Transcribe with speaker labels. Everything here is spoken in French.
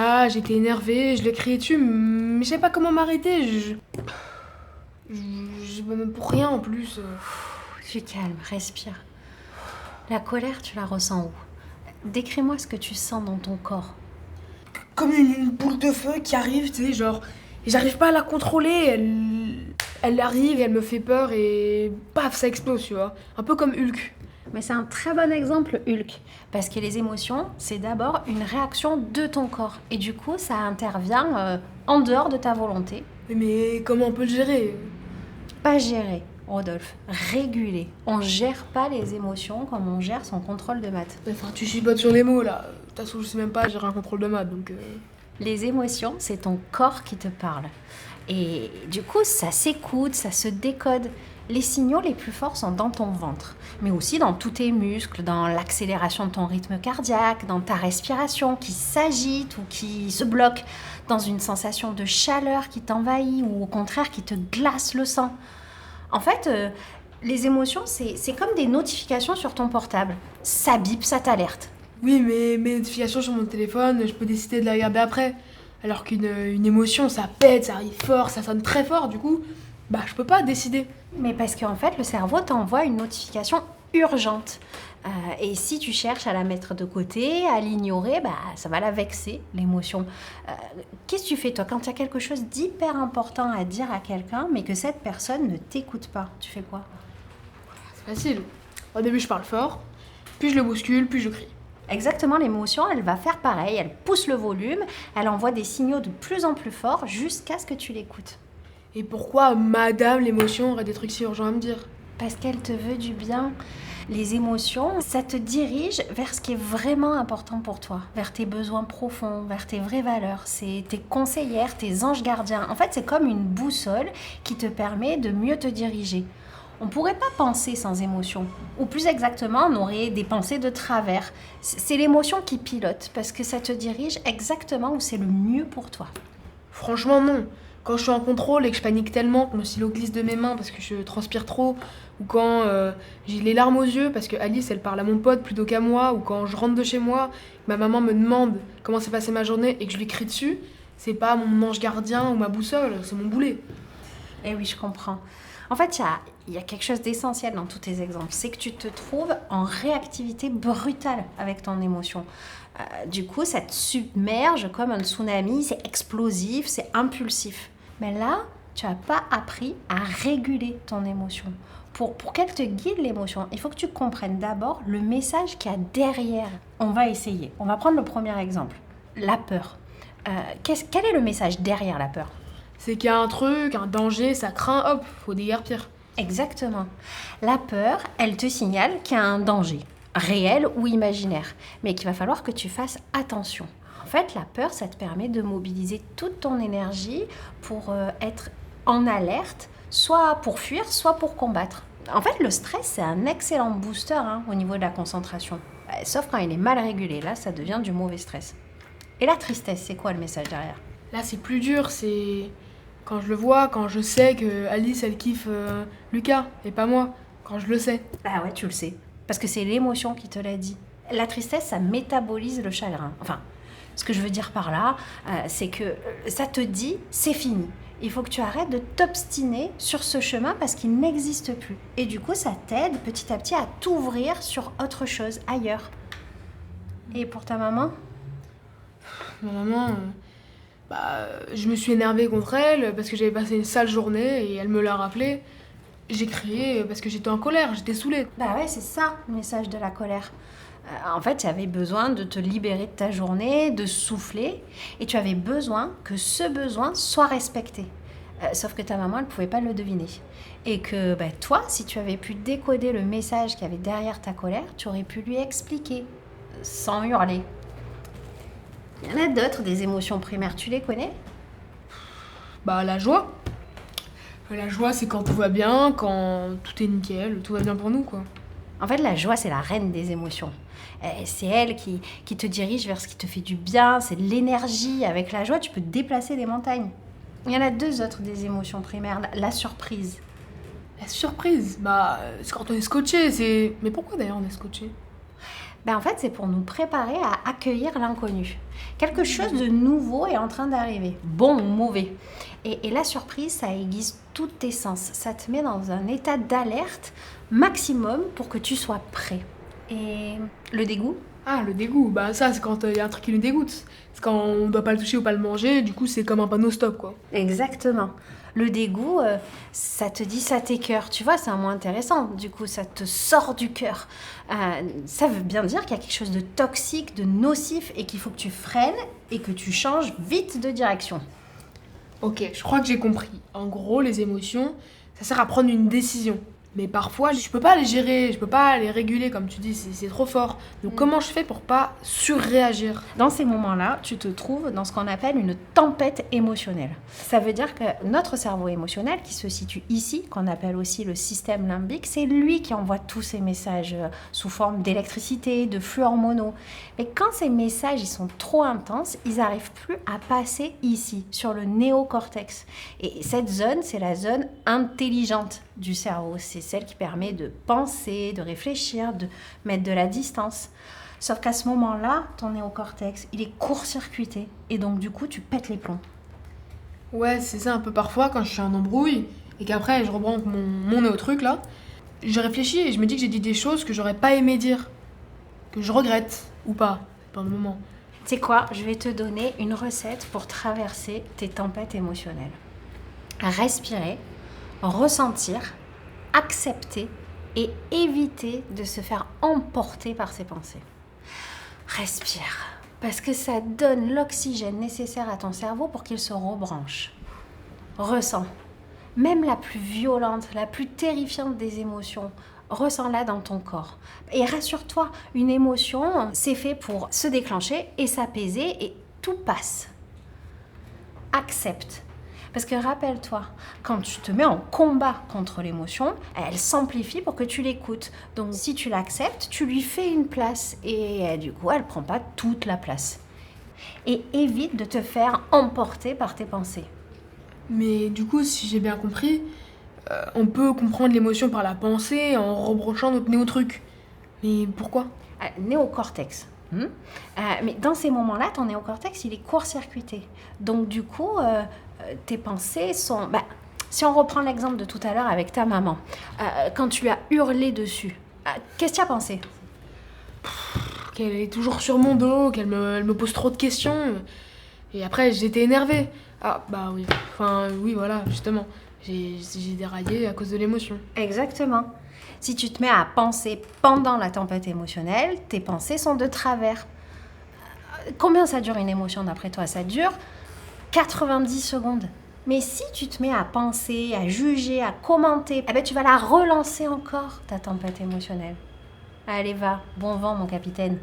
Speaker 1: là, j'étais énervée, je l'ai crié dessus, mais je savais pas comment m'arrêter. Même pour rien en plus.
Speaker 2: Tu calmes, respire. La colère, tu la ressens où? Décris-moi ce que tu sens dans ton corps.
Speaker 1: Comme une boule de feu qui arrive, tu sais, genre. Et j'arrive pas à la contrôler, elle arrive et elle me fait peur et paf, ça explose, tu vois. Un peu comme Hulk.
Speaker 2: Mais c'est un très bon exemple, Hulk. Parce que les émotions, c'est d'abord une réaction de ton corps. Et du coup, ça intervient en dehors de ta volonté.
Speaker 1: Mais comment on peut le gérer?
Speaker 2: Pas gérer, Rodolphe. Réguler. On gère pas les émotions comme on gère son contrôle de maths.
Speaker 1: Enfin, tu chipotes sur les mots là. De toute façon, je sais même pas gérer un contrôle de maths donc.
Speaker 2: Les émotions, c'est ton corps qui te parle. Et du coup, ça s'écoute, ça se décode. Les signaux les plus forts sont dans ton ventre, mais aussi dans tous tes muscles, dans l'accélération de ton rythme cardiaque, dans ta respiration qui s'agite ou qui se bloque, dans une sensation de chaleur qui t'envahit ou au contraire qui te glace le sang. En fait, les émotions, c'est comme des notifications sur ton portable. Ça bip, ça t'alerte.
Speaker 1: Oui, mais mes notifications sur mon téléphone, je peux décider de les regarder après. Alors qu'une émotion, ça pète, ça arrive fort, ça sonne très fort, du coup, bah je peux pas décider.
Speaker 2: Mais parce qu'en fait, le cerveau t'envoie une notification urgente. Et si tu cherches à la mettre de côté, à l'ignorer, bah, ça va la vexer, l'émotion. Qu'est-ce que tu fais, toi, quand tu as quelque chose d'hyper important à dire à quelqu'un, mais que cette personne ne t'écoute pas? Tu fais quoi?
Speaker 1: C'est facile. Au début, je parle fort, puis je le bouscule, puis je crie.
Speaker 2: Exactement, l'émotion, elle va faire pareil. Elle pousse le volume, elle envoie des signaux de plus en plus forts jusqu'à ce que tu l'écoutes.
Speaker 1: Et pourquoi madame l'émotion aurait des trucs si urgents à me dire?
Speaker 2: Parce qu'elle te veut du bien. Les émotions, ça te dirige vers ce qui est vraiment important pour toi, vers tes besoins profonds, vers tes vraies valeurs. C'est tes conseillères, tes anges gardiens. En fait, c'est comme une boussole qui te permet de mieux te diriger. On ne pourrait pas penser sans émotion. Ou plus exactement, on aurait des pensées de travers. C'est l'émotion qui pilote, parce que ça te dirige exactement où c'est le mieux pour toi.
Speaker 1: Franchement, non. Quand je suis en contrôle et que je panique tellement que mon stylo glisse de mes mains parce que je transpire trop, ou quand j'ai les larmes aux yeux parce que Alice elle parle à mon pote plutôt qu'à moi, ou quand je rentre de chez moi, ma maman me demande comment s'est passée ma journée et que je lui crie dessus, c'est pas mon ange gardien ou ma boussole, c'est mon boulet.
Speaker 2: Eh oui, je comprends. En fait, il y a quelque chose d'essentiel dans tous tes exemples. C'est que tu te trouves en réactivité brutale avec ton émotion. Du coup, ça te submerge comme un tsunami. C'est explosif, c'est impulsif. Mais là, tu n'as pas appris à réguler ton émotion. Pour qu'elle te guide l'émotion, il faut que tu comprennes d'abord le message qu'il y a derrière. On va essayer. On va prendre le premier exemple. La peur. Quel est le message derrière la peur ?
Speaker 1: C'est qu'il y a un truc, un danger, ça craint, hop, faut déguerpir.
Speaker 2: Exactement. La peur, elle te signale qu'il y a un danger, réel ou imaginaire, mais qu'il va falloir que tu fasses attention. En fait, la peur, ça te permet de mobiliser toute ton énergie pour être en alerte, soit pour fuir, soit pour combattre. En fait, le stress, c'est un excellent booster au niveau de la concentration. Sauf quand il est mal régulé, là, ça devient du mauvais stress. Et la tristesse, c'est quoi le message derrière ?
Speaker 1: Là, c'est plus dur, c'est quand je le vois, quand je sais que Alice, elle kiffe Lucas et pas moi, quand je le sais.
Speaker 2: Ah ouais, tu le sais. Parce que c'est l'émotion qui te l'a dit. La tristesse, ça métabolise le chagrin. Enfin, ce que je veux dire par là, c'est que ça te dit, c'est fini. Il faut que tu arrêtes de t'obstiner sur ce chemin parce qu'il n'existe plus. Et du coup, ça t'aide petit à petit à t'ouvrir sur autre chose, ailleurs. Et pour ta maman ?
Speaker 1: Ma maman, je me suis énervée contre elle parce que j'avais passé une sale journée et elle me l'a rappelé. J'ai crié parce que j'étais en colère, j'étais saoulée.
Speaker 2: Bah ouais, c'est ça le message de la colère. En fait, tu avais besoin de te libérer de ta journée, de souffler, et tu avais besoin que ce besoin soit respecté. Sauf que ta maman, elle ne pouvait pas le deviner. Et que toi, si tu avais pu décoder le message qu'il y avait derrière ta colère, tu aurais pu lui expliquer, sans hurler. Il y en a d'autres, des émotions primaires, tu les connais ?
Speaker 1: La joie. La joie, c'est quand tout va bien, quand tout est nickel, tout va bien pour nous, quoi.
Speaker 2: En fait, la joie, c'est la reine des émotions. C'est elle qui te dirige vers ce qui te fait du bien, c'est de l'énergie. Avec la joie, tu peux déplacer des montagnes. Il y en a deux autres des émotions primaires. La surprise.
Speaker 1: La surprise, c'est quand on est scotché, c'est... Mais pourquoi d'ailleurs on est scotché ?
Speaker 2: En fait, c'est pour nous préparer à accueillir l'inconnu. Quelque chose de nouveau est en train d'arriver, bon ou mauvais. Et la surprise, ça aiguise tous tes sens. Ça te met dans un état d'alerte maximum pour que tu sois prêt. Et le dégoût?
Speaker 1: Ah, le dégoût, bah ça c'est quand il y a un truc qui nous dégoûte. C'est quand on doit pas le toucher ou pas le manger, du coup c'est comme un panneau stop quoi.
Speaker 2: Exactement. Le dégoût, ça te dit ça t'écœure. Tu vois, c'est un mot intéressant. Du coup, ça te sort du cœur. Ça veut bien dire qu'il y a quelque chose de toxique, de nocif et qu'il faut que tu freines et que tu changes vite de direction.
Speaker 1: Ok, je crois que j'ai compris. En gros, les émotions, ça sert à prendre une décision. Mais parfois, je peux pas les gérer, je peux pas les réguler, comme tu dis, c'est trop fort. Donc comment je fais pour pas surréagir?
Speaker 2: Dans ces moments-là, tu te trouves dans ce qu'on appelle une tempête émotionnelle. Ça veut dire que notre cerveau émotionnel, qui se situe ici, qu'on appelle aussi le système limbique, c'est lui qui envoie tous ces messages sous forme d'électricité, de flux hormonaux. Mais quand ces messages ils sont trop intenses, ils n'arrivent plus à passer ici, sur le néocortex. Et cette zone, c'est la zone intelligente du cerveau. C'est celle qui permet de penser, de réfléchir, de mettre de la distance. Sauf qu'à ce moment-là, ton néocortex, il est court-circuité. Et donc, du coup, tu pètes les plombs.
Speaker 1: Ouais, c'est ça un peu parfois quand je suis en embrouille et qu'après je rebranche mon nez au truc là. Je réfléchis et je me dis que j'ai dit des choses que j'aurais pas aimé dire, que je regrette ou pas, c'est pas le moment.
Speaker 2: Tu sais quoi? Je vais te donner une recette pour traverser tes tempêtes émotionnelles. Respirer, ressentir, accepter et éviter de se faire emporter par ses pensées. Respire, parce que ça donne l'oxygène nécessaire à ton cerveau pour qu'il se rebranche. Ressens, même la plus violente, la plus terrifiante des émotions, ressens-la dans ton corps. Et rassure-toi, une émotion, c'est fait pour se déclencher et s'apaiser et tout passe. Accepte. Parce que rappelle-toi, quand tu te mets en combat contre l'émotion, elle s'amplifie pour que tu l'écoutes. Donc si tu l'acceptes, tu lui fais une place et du coup, elle ne prend pas toute la place. Et évite de te faire emporter par tes pensées.
Speaker 1: Mais du coup, si j'ai bien compris, on peut comprendre l'émotion par la pensée en rebranchant notre nez au truc. Mais pourquoi?
Speaker 2: Néocortex. Mais dans ces moments-là, ton néocortex, il est court-circuité. Donc du coup, tes pensées sont... si on reprend l'exemple de tout à l'heure avec ta maman, quand tu lui as hurlé dessus, qu'est-ce que tu as pensé?
Speaker 1: Qu'elle est toujours sur mon dos, elle me pose trop de questions. Et après, j'étais énervée. Ah, bah oui. Enfin, oui, voilà, justement. J'ai déraillé à cause de l'émotion.
Speaker 2: Exactement. Si tu te mets à penser pendant la tempête émotionnelle, tes pensées sont de travers. Combien ça dure une émotion d'après toi? Ça dure 90 secondes. Mais si tu te mets à penser, à juger, à commenter, tu vas la relancer encore, ta tempête émotionnelle. Allez, va, bon vent mon capitaine.